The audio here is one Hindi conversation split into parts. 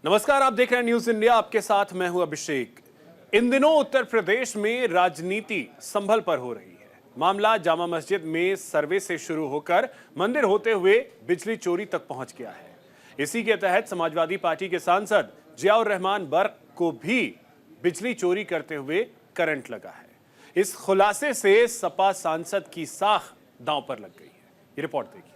नमस्कार, आप देख रहे हैं न्यूज इंडिया। आपके साथ मैं हूं अभिषेक। इन दिनों उत्तर प्रदेश में राजनीति संभल पर हो रही है। मामला जामा मस्जिद में सर्वे से शुरू होकर मंदिर होते हुए बिजली चोरी तक पहुंच गया है। इसी के तहत समाजवादी पार्टी के सांसद जियाउर रहमान बर्क को भी बिजली चोरी करते हुए करंट लगा है। इस खुलासे से सपा सांसद की साख दांव पर लग गई है। ये रिपोर्ट देखिए।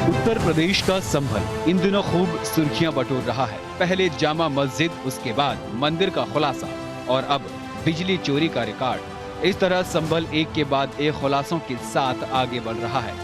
उत्तर प्रदेश का संभल इन दिनों खूब सुर्खियां बटोर रहा है। पहले जामा मस्जिद, उसके बाद मंदिर का खुलासा और अब बिजली चोरी का रिकॉर्ड। इस तरह संभल एक के बाद एक खुलासों के साथ आगे बढ़ रहा है।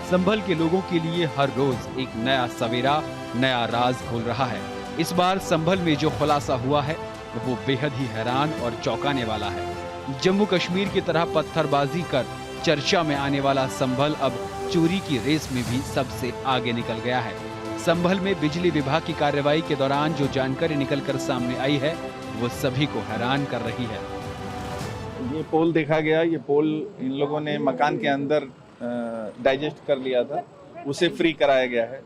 संभल के लोगों के लिए हर रोज एक नया सवेरा, नया राज खोल रहा है। इस बार संभल में जो खुलासा हुआ है वो बेहद ही हैरान और चौंकाने वाला है। जम्मू कश्मीर की तरह पत्थरबाजी कर चर्चा में आने वाला संभल अब चोरी की रेस में भी सबसे आगे निकल गया है। संभल में बिजली विभाग की कार्रवाई के दौरान जो जानकारी निकलकर सामने आई है वो सभी को हैरान कर रही है। ये पोल देखा गया, ये पोल इन लोगों ने मकान के अंदर डाइजेस्ट कर लिया था, उसे फ्री कराया गया है।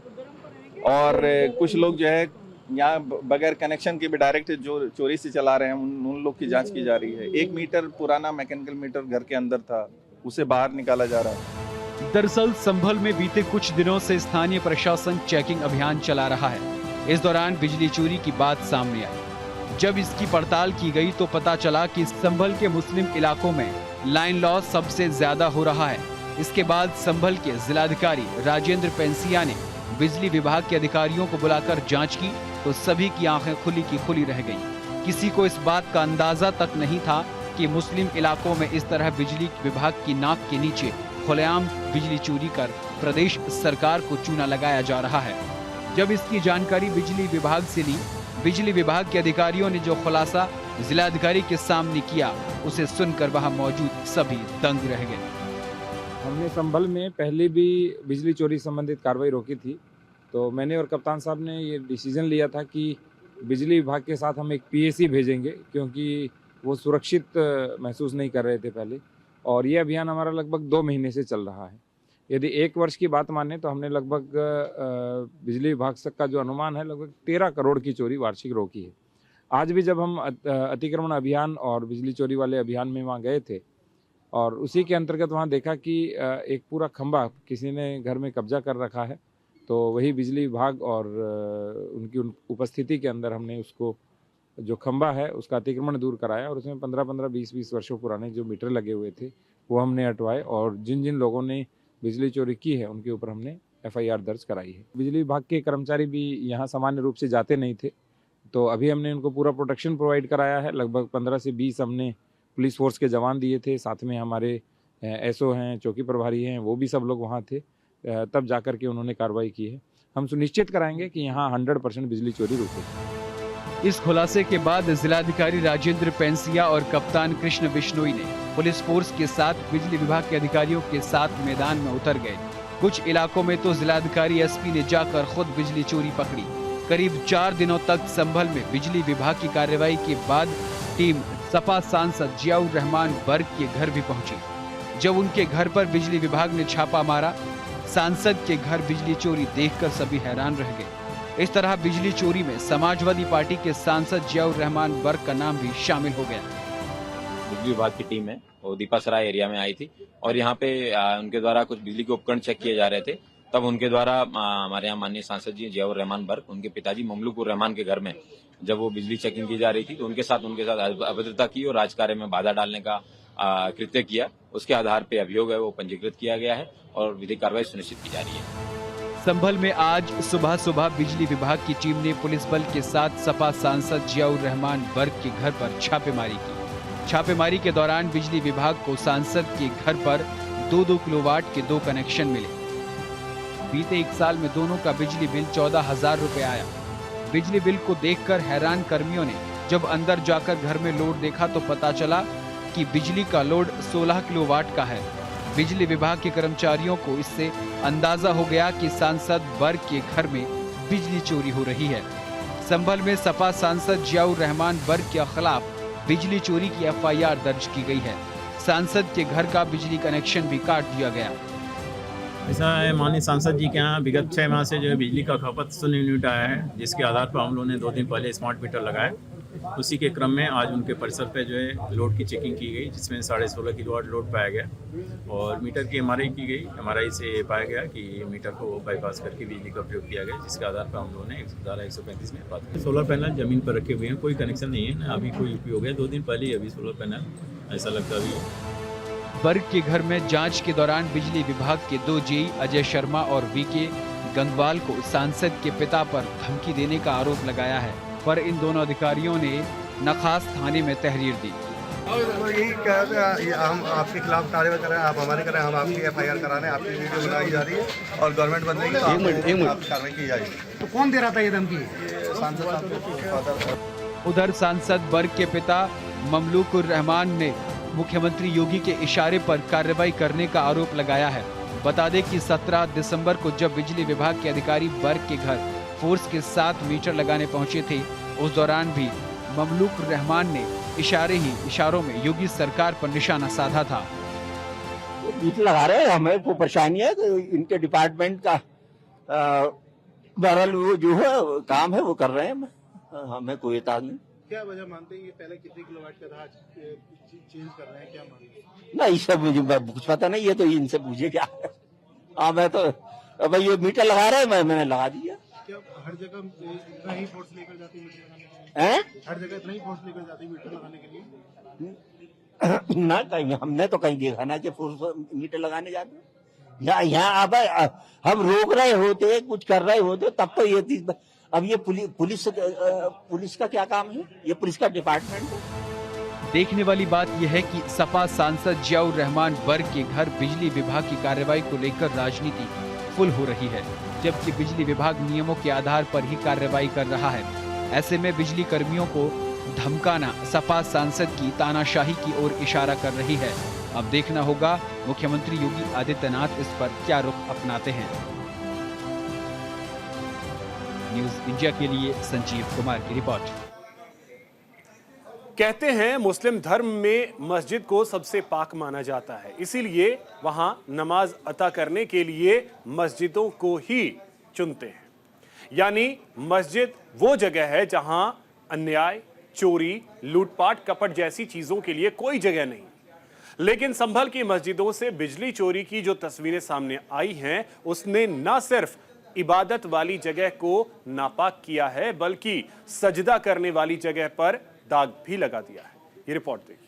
और कुछ लोग जो है यहाँ बगैर कनेक्शन के भी डायरेक्ट जो चोरी से चला रहे हैं उन लोग की जांच की जा रही है। 1 मीटर पुराना मैकेनिकल मीटर घर के अंदर था, उसे बाहर निकाला जा रहा है। दरअसल संभल में बीते कुछ दिनों से स्थानीय प्रशासन चेकिंग अभियान चला रहा है। इस दौरान बिजली चोरी की बात सामने आई। जब इसकी पड़ताल की गई तो पता चला कि संभल के मुस्लिम इलाकों में लाइन लॉस सबसे ज्यादा हो रहा है। इसके बाद संभल के जिलाधिकारी राजेंद्र पेंसिया ने बिजली विभाग के अधिकारियों को बुलाकर जांच की तो सभी की आंखें खुली की खुली रह गईं। किसी को इस बात का अंदाजा तक नहीं था कि मुस्लिम इलाकों में इस तरह बिजली विभाग की नाक के नीचे खुलेआम बिजली चोरी कर प्रदेश सरकार को चूना लगाया जा रहा है। जब इसकी जानकारी बिजली विभाग से ली, बिजली विभाग के अधिकारियों ने जो खुलासा जिलाधिकारी के सामने किया उसे सुनकर वहां मौजूद सभी दंग रह गए। हमने संभल में पहले भी बिजली चोरी संबंधित कार्रवाई रोकी थी, तो मैंने और कप्तान साहब ने ये डिसीजन लिया था कि बिजली विभाग के साथ हम एक पीएसी भेजेंगे, क्योंकि वो सुरक्षित महसूस नहीं कर रहे थे पहले। और ये अभियान हमारा लगभग 2 महीने से चल रहा है। यदि 1 वर्ष की बात माने तो हमने लगभग बिजली विभाग का जो अनुमान है लगभग 13 करोड़ की चोरी वार्षिक रोकी है। आज भी जब हम अतिक्रमण अभियान और बिजली चोरी वाले अभियान में वहाँ गए थे और उसी के अंतर्गत वहाँ देखा कि एक पूरा खंभा किसी ने घर में कब्जा कर रखा है, तो वही बिजली विभाग और उनकी उपस्थिति के अंदर हमने उसको जो खंभा है उसका अतिक्रमण दूर कराया और उसमें 15-15, 20-20 वर्षों पुराने जो मीटर लगे हुए थे वो हमने हटवाए और जिन जिन लोगों ने बिजली चोरी की है उनके ऊपर हमने FIR दर्ज कराई है। बिजली विभाग के कर्मचारी भी यहाँ सामान्य रूप से जाते नहीं थे, तो अभी हमने उनको पूरा प्रोटेक्शन प्रोवाइड कराया है। लगभग 15 से 20 हमने पुलिस फोर्स के जवान दिए थे, साथ में हमारे SO हैं, चौकी प्रभारी हैं, वो भी सब लोग वहाँ थे, तब जाकर के उन्होंने कार्रवाई की है। हम सुनिश्चित कराएंगे कि यहाँ 100% बिजली चोरी रुके। इस खुलासे के बाद जिलाधिकारी राजेंद्र पेंसिया और कप्तान कृष्ण बिश्नोई ने पुलिस फोर्स के साथ बिजली विभाग के अधिकारियों के साथ मैदान में उतर गए। कुछ इलाकों में तो जिलाधिकारी SP ने जाकर खुद बिजली चोरी पकड़ी। करीब 4 दिनों तक संभल में बिजली विभाग की कार्रवाई के बाद टीम सपा सांसद जियाउर रहमान बर्क के घर भी पहुंची। जब उनके घर पर बिजली विभाग ने छापा मारा, सांसद के घर बिजली चोरी देखकर सभी हैरान रह गए। इस तरह बिजली चोरी में समाजवादी पार्टी के सांसद जियाउर रहमान बर्क का नाम भी शामिल हो गया। बिजली विभाग की टीम है, वो दीपासराय एरिया में आई थी और यहाँ पे उनके द्वारा कुछ बिजली के उपकरण चेक किए जा रहे थे। तब उनके द्वारा हमारे यहाँ माननीय सांसद जी जियाउर रहमान बर्क, उनके पिताजी ममलुकुर रहमान के घर में जब वो बिजली चेकिंग की जा रही थी तो उनके साथ अभद्रता की और राजकार्य में बाधा डालने का कृत्य किया। उसके आधार पे अभियोग है वो पंजीकृत किया गया है और विधिक कार्रवाई सुनिश्चित की जा रही है। संभल में आज सुबह बिजली विभाग की टीम ने पुलिस बल के साथ सपा सांसद जियाउर रहमान बर्क के घर पर छापेमारी की। छापेमारी के दौरान बिजली विभाग को सांसद के घर पर 2-2 किलोवाट के 2 कनेक्शन मिले। बीते 1 साल में दोनों का बिजली बिल 14,000 रुपए आया। बिजली बिल को देखकर हैरान कर्मियों ने जब अंदर जाकर घर में लोड देखा तो पता चला कि बिजली का लोड 16 किलोवाट का है। बिजली विभाग के कर्मचारियों को इससे अंदाजा हो गया कि सांसद वर्ग के घर में बिजली चोरी हो रही है। संभल में सपा सांसद जियाउर रहमान वर्ग के खिलाफ बिजली चोरी की एफआईआर दर्ज की गई है। सांसद के घर का बिजली कनेक्शन भी काट दिया गया। ऐसा है, माननीय सांसद जी के यहाँ विगत 6 माह से जो है बिजली का खपत 0 यूनिट आया है, जिसके आधार पर हम लोगों ने 2 दिन पहले स्मार्ट मीटर लगाए। उसी के क्रम में आज उनके परिसर पे जो है लोड की चेकिंग की गई, जिसमें 16.5 किलोवाट लोड पाया गया और मीटर की एमआरआई की गई। एमआरआई से पाया गया कि मीटर को बाईपास करके बिजली का प्रयोग किया गया, जिसके आधार पर हम लोगों ने 135 में बात की। सोलर पैनल जमीन पर रखे हुए हैं, कोई कनेक्शन नहीं है, अभी कोई उपयोग है। 2 दिन पहले ही अभी सोलर पैनल ऐसा लगता अभी वर्ग के घर में जांच के दौरान बिजली विभाग के 2 जेई अजय शर्मा और वीके गंगवाल को सांसद के पिता पर धमकी देने का आरोप लगाया है, पर इन दोनों अधिकारियों ने नखास थाने में तहरीर दी। तो यही कह रहे हैं, हम आपके खिलाफ कार्रवाई कर रहे हैं, आप हमारे कर रहे हैं, हम आपकी एफआईआर करा रहे हैं, आपकी वीडियो बनाई जा रही है और गवर्नमेंट बदलेगी तो आपकी कार्रवाई की जाएगी। तो कौन दे रहा था ये धमकी? सांसद साहब। उधर सांसद वर्ग के पिता ममलूकुर रहमान ने मुख्यमंत्री योगी के इशारे पर कार्रवाई करने का आरोप लगाया है। बता दें कि 17 दिसंबर को जब बिजली विभाग के अधिकारी वर्ग के घर फोर्स के साथ मीटर लगाने पहुंचे थे, उस दौरान भी ममलूकुर रहमान ने इशारों में योगी सरकार पर निशाना साधा था। मीटर लगा रहे हैं, हमें कोई परेशानी है तो इनके डिपार्टमेंट का बहरहाल वो जो है काम है वो कर रहे हैं, हमें कोई एतराज नहीं। क्या वजह मानते हैं ये पहले कितने किलोवाट का था, चेंज कर रहे हैं, क्या मानते हैं? नहीं सब मुझे कुछ पता नहीं, ये तो इनसे पूछे क्या है। हाँ मैं तो भाई ये मीटर लगा रहे हैं, मैंने लगा दिया। क्या हर जगह इतना ही फोर्स लेकर जाती है मीटर लगाने के लिए? हैं? हर जगह इतना ही फोर्स लेकर जाती है मीटर लगाने के लिए? ना कहीं हमने तो कहीं देखा ना कि मीटर लगाने जाते। यहाँ अब हम रोक रहे होते, कुछ कर रहे होते, तब तो ये चीज। अब ये पुलिस का क्या काम है? ये पुलिस का डिपार्टमेंट है। देखने वाली बात यह है कि सपा सांसद जियाउर रहमान वर्ग के घर बिजली विभाग की कार्रवाई को लेकर राजनीति फुल हो रही है, जबकि बिजली विभाग नियमों के आधार पर ही कार्रवाई कर रहा है। ऐसे में बिजली कर्मियों को धमकाना सपा सांसद की तानाशाही की ओर इशारा कर रही है। अब देखना होगा मुख्यमंत्री योगी आदित्यनाथ इस पर क्या रुख अपनाते हैं। न्यूज इंडिया के लिए संजीव कुमार की रिपोर्ट। कहते हैं मुस्लिम धर्म में मस्जिद को सबसे पाक माना जाता है, इसीलिए वहां नमाज अता करने के लिए मस्जिदों को ही चुनते हैं। यानी मस्जिद वो जगह है जहां अन्याय, चोरी, लूटपाट, कपट जैसी चीजों के लिए कोई जगह नहीं। लेकिन संभल की मस्जिदों से बिजली चोरी की जो तस्वीरें सामने आई हैं, उसने न सिर्फ इबादत वाली जगह को नापाक किया है, बल्कि सजदा करने वाली जगह पर दाग भी लगा दिया है। ये रिपोर्ट देखिए।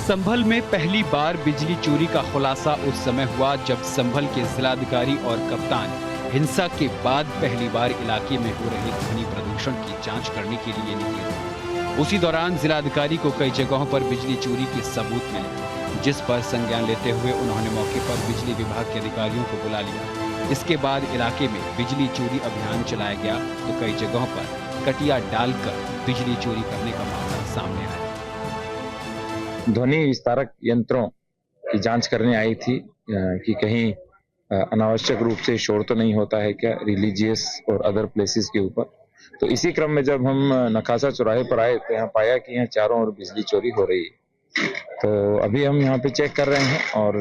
संभल में पहली बार बिजली चोरी का खुलासा उस समय हुआ जब संभल के जिलाधिकारी और कप्तान हिंसा के बाद पहली बार इलाके में हो रहे ध्वनि प्रदूषण की जांच करने के लिए निकले। उसी दौरान जिलाधिकारी को कई जगहों पर बिजली चोरी के सबूत मिले, जिस पर संज्ञान लेते हुए उन्होंने मौके पर बिजली विभाग के अधिकारियों को बुला लिया। इसके बाद इलाके में बिजली चोरी अभियान चलाया गया तो कई जगहों पर कटिया डालकर बिजली चोरी करने का मामला सामने आया। ध्वनि विस्तारक यंत्रों की जांच करने आई थी कि कहीं अनावश्यक रूप से शोर तो नहीं होता है क्या रिलीजियस और अदर प्लेसेस के ऊपर। तो इसी क्रम में जब हम नखासा चौराहे पर आए तो यहाँ पाया कि यहाँ चारों ओर बिजली चोरी हो रही है। तो अभी हम यहाँ पे चेक कर रहे हैं और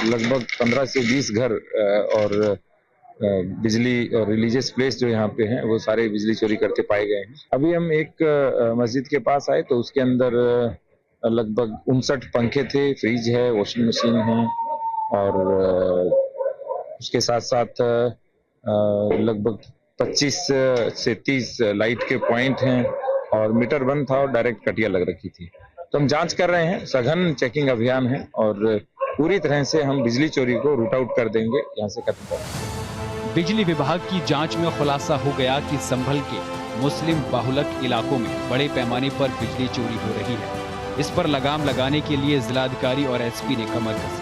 लगभग 15 से 20 घर और बिजली और रिलीजियस प्लेस जो यहाँ पे हैं वो सारे बिजली चोरी करते पाए गए हैं। अभी हम एक मस्जिद के पास आए तो उसके अंदर लगभग 59 पंखे थे, फ्रिज है, वॉशिंग मशीन है और उसके साथ साथ लगभग 25 से 30 लाइट के पॉइंट हैं और मीटर बंद था और डायरेक्ट कटिया लग रखी थी। तो हम जांच कर रहे हैं, सघन चेकिंग अभियान है और पूरी तरह से हम बिजली चोरी को रूट आउट कर देंगे, यहाँ से खत्म करेंगे। बिजली विभाग की जांच में खुलासा हो गया कि संभल के मुस्लिम बाहुल्य इलाकों में बड़े पैमाने पर बिजली चोरी हो रही है। इस पर लगाम लगाने के लिए जिलाधिकारी और एसपी ने कमर कसी।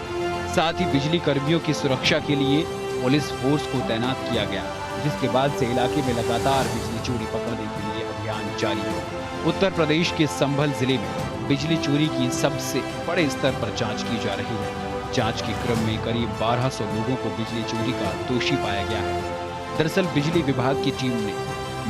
साथ ही बिजली कर्मियों की सुरक्षा के लिए पुलिस फोर्स को तैनात किया गया, जिसके बाद से इलाके में लगातार बिजली चोरी पकड़ने के लिए अभियान जारी है। उत्तर प्रदेश के संभल जिले में बिजली चोरी की सबसे बड़े स्तर पर जांच की जा रही है। जांच के क्रम में करीब 1200 लोगों को बिजली चोरी का दोषी पाया गया है। दरअसल बिजली विभाग की टीम ने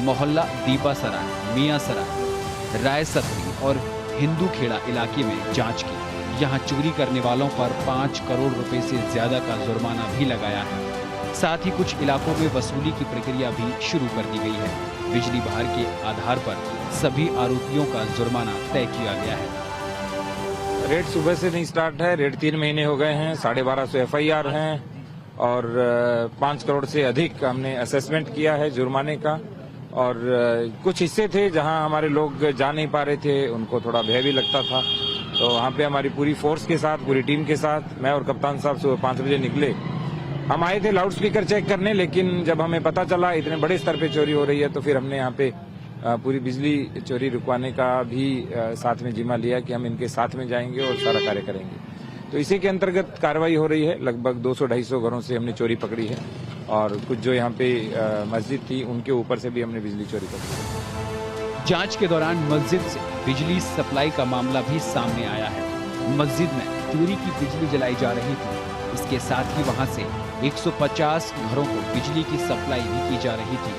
मोहल्ला दीपासराय, मियाँसराय, रायसतरी और हिंदू खेड़ा इलाके में जांच की। यहां चोरी करने वालों पर 5 करोड़ रुपए से ज्यादा का जुर्माना भी लगाया है। साथ ही कुछ इलाकों में वसूली की प्रक्रिया भी शुरू कर दी गई है। बिजली भार के आधार पर सभी आरोपियों का जुर्माना तय किया गया है। रेड सुबह से नहीं स्टार्ट है, रेड 3 महीने हो गए हैं, 1250 FIR हैं और 5 करोड़ से अधिक हमने असेसमेंट किया है जुर्माने का। और कुछ हिस्से थे जहां हमारे लोग जा नहीं पा रहे थे, उनको थोड़ा भय भी लगता था, तो वहां पे हमारी पूरी फोर्स के साथ, पूरी टीम के साथ, मैं और कप्तान साहब सुबह 5 बजे निकले। हम आए थे लाउड स्पीकर चेक करने, लेकिन जब हमें पता चला इतने बड़े स्तर पे चोरी हो रही है तो फिर हमने यहाँ पे पूरी बिजली चोरी रुकवाने का भी साथ में जिम्मा लिया कि हम इनके साथ में जाएंगे और सारा कार्य करेंगे। तो इसी के अंतर्गत कार्रवाई हो रही है। लगभग 200-250 घरों से हमने चोरी पकड़ी है और कुछ जो यहाँ पे मस्जिद थी उनके ऊपर से भी हमने बिजली चोरी पकड़ी है। जांच के दौरान मस्जिद से बिजली सप्लाई का मामला भी सामने आया है। मस्जिद में चोरी की बिजली जलाई जा रही थी। इसके साथ ही वहां से 150 घरों को बिजली की सप्लाई भी की जा रही थी।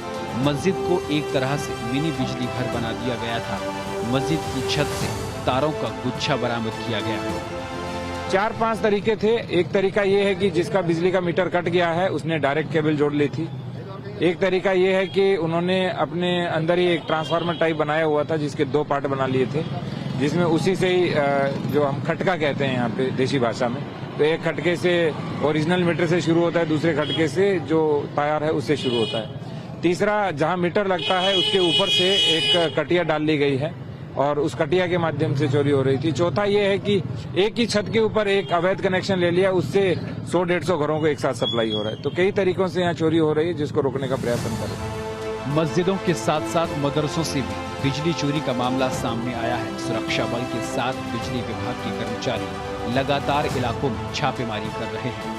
मस्जिद को एक तरह से मिनी बिजली घर बना दिया गया था। मस्जिद की छत से तारों का गुच्छा बरामद किया गया। 4-5 तरीके थे। एक तरीका ये है कि जिसका बिजली का मीटर कट गया है उसने डायरेक्ट केबल जोड़ ली थी। एक तरीका ये है कि उन्होंने अपने अंदर ही एक ट्रांसफार्मर टाइप बनाया हुआ था जिसके 2 पार्ट बना लिए थे, जिसमें उसी से ही जो हम खटका कहते हैं यहाँ पे देसी भाषा में, तो एक खटके से ओरिजिनल मीटर से शुरू होता है, दूसरे खटके से जो तार है उससे शुरू होता है। तीसरा, जहाँ मीटर लगता है उसके ऊपर से एक कटिया डाल ली गई है और उस कटिया के माध्यम से चोरी हो रही थी। चौथा ये है कि एक ही छत के ऊपर एक अवैध कनेक्शन ले लिया, उससे 100-150 घरों को एक साथ सप्लाई हो रहा है। तो कई तरीकों से यहाँ चोरी हो रही है, जिसको रोकने का प्रयास हम कर रहे हैं। मस्जिदों के साथ साथ मदरसों से भी बिजली चोरी का मामला सामने आया है। सुरक्षा बल के साथ बिजली विभाग के कर्मचारी लगातार इलाकों में छापेमारी कर रहे हैं।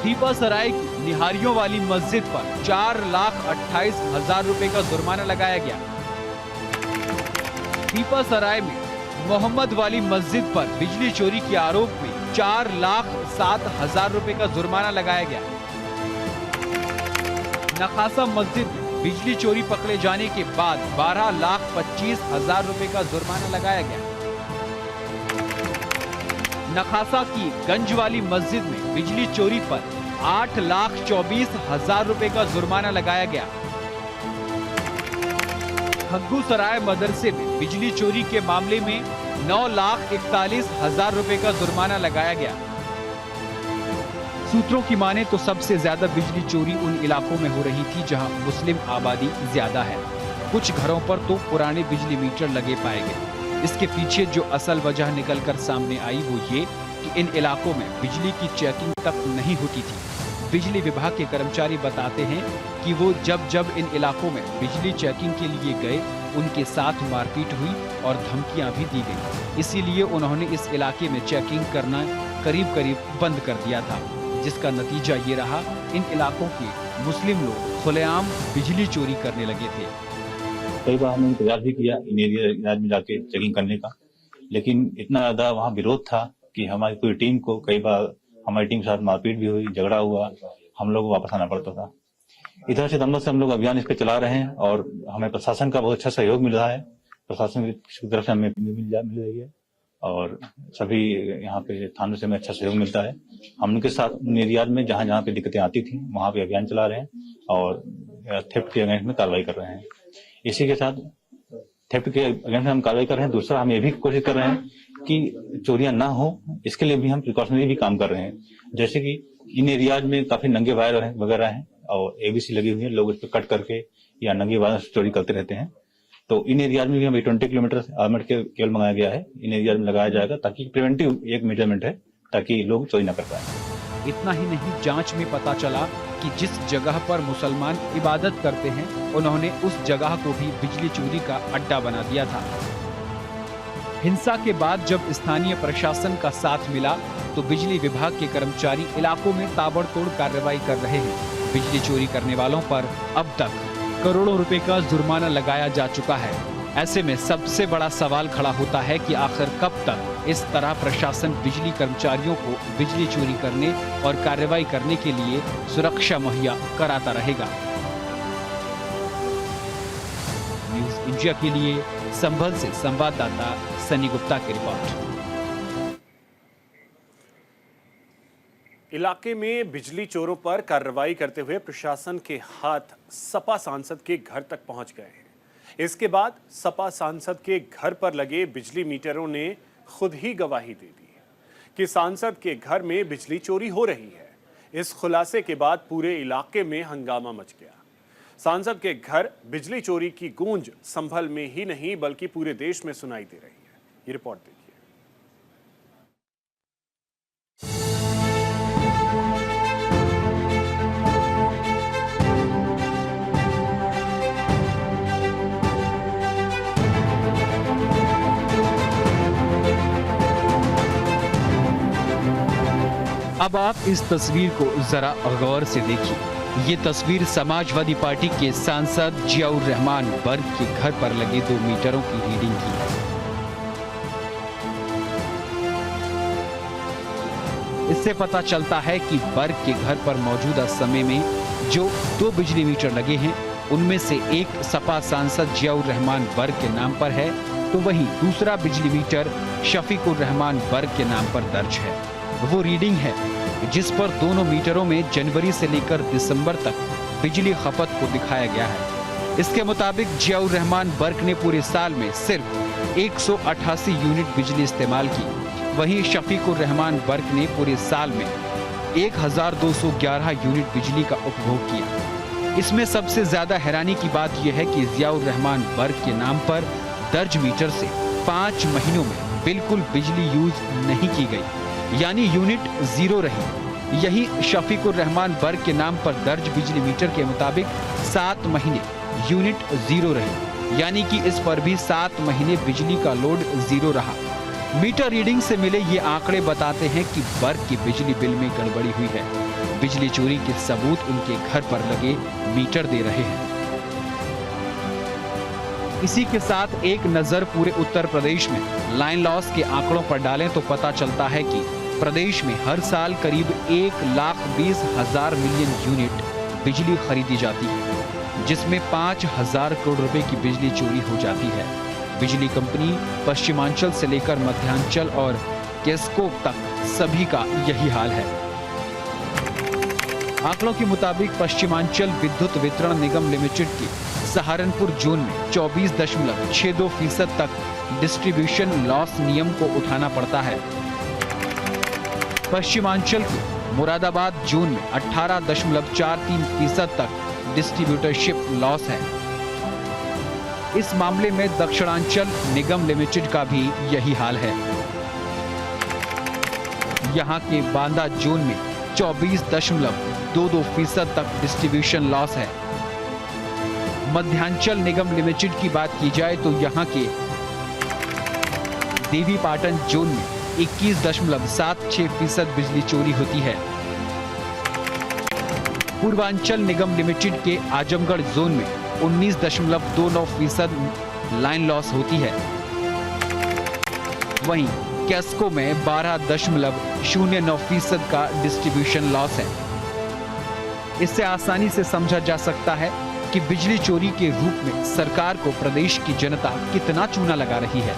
दीपासराय की निहारियों वाली मस्जिद पर 4,28,000 रुपए का जुर्माना लगाया गया। दीपासराय में मोहम्मद वाली मस्जिद पर बिजली चोरी के आरोप में 4,07,000 रुपए का जुर्माना लगाया गया। नखासा मस्जिद में बिजली चोरी पकड़े जाने के बाद 12,25,000 रुपए का जुर्माना लगाया गया। नखासा की गंज वाली मस्जिद में बिजली चोरी पर 8,24,000 रुपए का जुर्माना लगाया गया। खग्गूसराय मदरसे में बिजली चोरी के मामले में 9,41,000 रुपए का जुर्माना लगाया गया। सूत्रों की माने तो सबसे ज्यादा बिजली चोरी उन इलाकों में हो रही थी जहां मुस्लिम आबादी ज्यादा है। कुछ घरों पर तो पुराने बिजली मीटर लगे पाए गए। इसके पीछे जो असल वजह निकलकर सामने आई वो ये कि इन इलाकों में बिजली की चेकिंग तक नहीं होती थी। बिजली विभाग के कर्मचारी बताते हैं कि वो जब इन इलाकों में बिजली चेकिंग के लिए गए, उनके साथ मारपीट हुई और धमकियां भी दी गई। इसीलिए उन्होंने इस इलाके में चेकिंग करना करीब बंद कर दिया था, जिसका नतीजा ये रहा, इन इलाकों के मुस्लिम लोग खुलेआम बिजली चोरी करने लगे थे। कई बार हमने प्रयास भी किया इन एरिया में जाके चेकिंग करने का, लेकिन इतना ज्यादा वहाँ विरोध था कि हमारी पूरी टीम को कई बार हमारी टीम के साथ मारपीट भी हुई, झगड़ा हुआ, हम लोग को वापस आना पड़ता था। इधर से दमदम से हम लोग अभियान इस पे चला रहे हैं और हमें प्रशासन का बहुत अच्छा सहयोग मिल रहा है। प्रशासन की तरफ से हमें मिल रही है और सभी यहाँ पे थानों से हमें अच्छा सहयोग मिलता है। हम उनके साथ उन एरिया में जहाँ जहाँ पे दिक्कतें आती थी वहाँ पे अभियान चला रहे हैं और थेफ्ट के अगेंस्ट में कार्रवाई कर रहे हैं। इसी के साथ थेफ्ट के अगेंस्ट हम कार्रवाई कर रहे हैं। दूसरा, हम ये भी कोशिश कर रहे हैं कि चोरियां ना हो, इसके लिए भी हम प्रिकॉशनरी भी काम कर रहे हैं। जैसे कि इन एरियाज में काफी नंगे वायर वगैरह हैं और एबीसी लगी हुई है, लोग इस पर कट करके या नंगे वायर से चोरी करते रहते हैं। तो इन एरियाज में भी हमें 20 किलोमीटर आर्मर्ड के केबल मंगाया गया है, इन एरियाज में लगाया जाएगा ताकि प्रिवेंटिव एक मेजरमेंट है ताकि लोग चोरी ना कर पाए। इतना ही नहीं, जांच में पता चला कि जिस जगह पर मुसलमान इबादत करते हैं, उन्होंने उस जगह को भी बिजली चोरी का अड्डा बना दिया था। हिंसा के बाद जब स्थानीय प्रशासन का साथ मिला तो बिजली विभाग के कर्मचारी इलाकों में ताबड़तोड़ कार्रवाई कर रहे हैं। बिजली चोरी करने वालों पर अब तक करोड़ों रुपए का जुर्माना लगाया जा चुका है। ऐसे में सबसे बड़ा सवाल खड़ा होता है कि आखिर कब तक इस तरह प्रशासन बिजली कर्मचारियों को बिजली चोरी करने और कार्रवाई करने के लिए सुरक्षा मुहैया कराता रहेगा। न्यूज़ इंडिया के लिए संभल से संवाददाता सनी गुप्ता की रिपोर्ट। इलाके में बिजली चोरों पर कार्रवाई करते हुए प्रशासन के हाथ सपा सांसद के घर तक पहुंच गए हैं। इसके बाद सपा सांसद के घर पर लगे बिजली मीटरों ने खुद ही गवाही दे दी कि सांसद के घर में बिजली चोरी हो रही है। इस खुलासे के बाद पूरे इलाके में हंगामा मच गया। सांसद के घर बिजली चोरी की गूंज संभल में ही नहीं बल्कि पूरे देश में सुनाई दे रही है। ये रिपोर्ट देखिए। अब आप इस तस्वीर को जरा गौर से देखिए। ये तस्वीर समाजवादी पार्टी के सांसद जियाउर रहमान बर्ग के घर पर लगे 2 मीटरों की रीडिंग की है। इससे पता चलता है कि बर्ग के घर पर मौजूदा समय में जो 2 बिजली मीटर लगे हैं, उनमें से एक सपा सांसद जियाउर रहमान बर्ग के नाम पर है, तो वहीं दूसरा बिजली मीटर शफीकुर रहमान बर्ग के नाम पर दर्ज है। वो रीडिंग है जिस पर दोनों मीटरों में जनवरी से लेकर दिसंबर तक बिजली खपत को दिखाया गया है। इसके मुताबिक जियाउर रहमान बर्ग ने पूरे साल में सिर्फ 188 यूनिट बिजली इस्तेमाल की, वहीं शफीकुर रहमान बर्ग ने पूरे साल में 1211 यूनिट बिजली का उपभोग किया। इसमें सबसे ज्यादा हैरानी की बात यह है कि जियाउर रहमान बर्ग के नाम पर दर्ज मीटर से 5 महीनों में बिल्कुल बिजली यूज नहीं की गई, यानी यूनिट 0 रही। यही शफीकुर रहमान बर्ग के नाम पर दर्ज बिजली मीटर के मुताबिक 7 महीने यूनिट 0 रही, यानी कि इस पर भी 7 महीने बिजली का लोड 0 रहा। मीटर रीडिंग से मिले ये आंकड़े बताते हैं कि बर्ग की बिजली बिल में गड़बड़ी हुई है। बिजली चोरी के सबूत उनके घर पर लगे मीटर दे रहे हैं। इसी के साथ एक नजर पूरे उत्तर प्रदेश में लाइन लॉस के आंकड़ों पर डालें तो पता चलता है कि प्रदेश में हर साल करीब 1,20,000 मिलियन यूनिट बिजली खरीदी जाती है, जिसमें 5,000 करोड़ रुपए की बिजली चोरी हो जाती है। बिजली कंपनी पश्चिमांचल से लेकर मध्यांचल और केस्को तक सभी का यही हाल है। आंकड़ों के मुताबिक पश्चिमांचल विद्युत वितरण निगम लिमिटेड के सहारनपुर जोन में 24.62% तक डिस्ट्रीब्यूशन लॉस नियम को उठाना पड़ता है। पश्चिमांचल के मुरादाबाद जोन में 18.43% तक डिस्ट्रीब्यूटरशिप लॉस है। इस मामले में दक्षिणांचल निगम लिमिटेड का भी यही हाल है। यहां के बांदा जोन में 24.22% तक डिस्ट्रीब्यूशन लॉस है। मध्यांचल निगम लिमिटेड की बात की जाए तो यहां के देवी पाटन जोन में 21.76% बिजली चोरी होती है। पूर्वांचल निगम लिमिटेड के आजमगढ़ जोन में 19.29% लाइन लॉस होती है। वहीं केस्को में 12.09% का डिस्ट्रीब्यूशन लॉस है। इससे आसानी से समझा जा सकता है कि बिजली चोरी के रूप में सरकार को प्रदेश की जनता कितना चूना लगा रही है।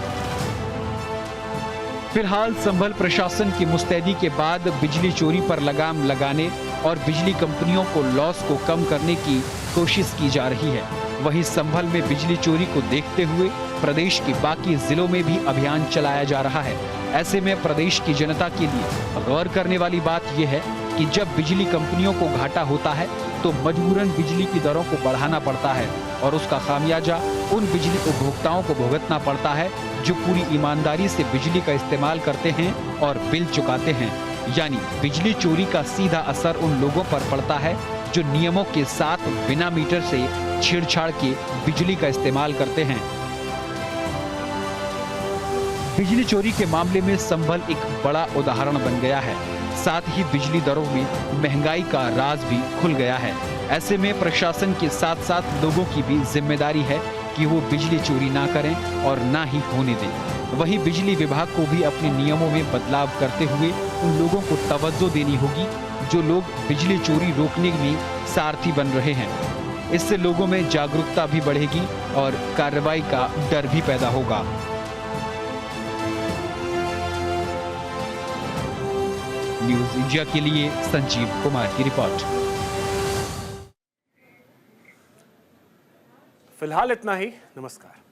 फिलहाल संभल प्रशासन की मुस्तैदी के बाद बिजली चोरी पर लगाम लगाने और बिजली कंपनियों को लॉस को कम करने की कोशिश की जा रही है। वहीं संभल में बिजली चोरी को देखते हुए प्रदेश के बाकी जिलों में भी अभियान चलाया जा रहा है। ऐसे में प्रदेश की जनता के लिए गौर करने वाली बात यह है कि जब बिजली कंपनियों को घाटा होता है तो मजबूरन बिजली की दरों को बढ़ाना पड़ता है और उसका खामियाजा उन बिजली उपभोक्ताओं को भुगतना पड़ता है जो पूरी ईमानदारी से बिजली का इस्तेमाल करते हैं और बिल चुकाते हैं। यानी बिजली चोरी का सीधा असर उन लोगों पर पड़ता है जो नियमों के साथ बिना मीटर से छेड़छाड़ के बिजली का इस्तेमाल करते हैं। बिजली चोरी के मामले में संभल एक बड़ा उदाहरण बन गया है। साथ ही बिजली दरों में महंगाई का राज भी खुल गया है। ऐसे में प्रशासन के साथ साथ लोगों की भी जिम्मेदारी है कि वो बिजली चोरी ना करें और ना ही होने दें। वहीं बिजली विभाग को भी अपने नियमों में बदलाव करते हुए उन लोगों को तवज्जो देनी होगी जो लोग बिजली चोरी रोकने में सारथी बन रहे हैं। इससे लोगों में जागरूकता भी बढ़ेगी और कार्रवाई का डर भी पैदा होगा। न्यूज इंडिया के लिए संजीव कुमार की रिपोर्ट। फिलहाल इतना ही। नमस्कार।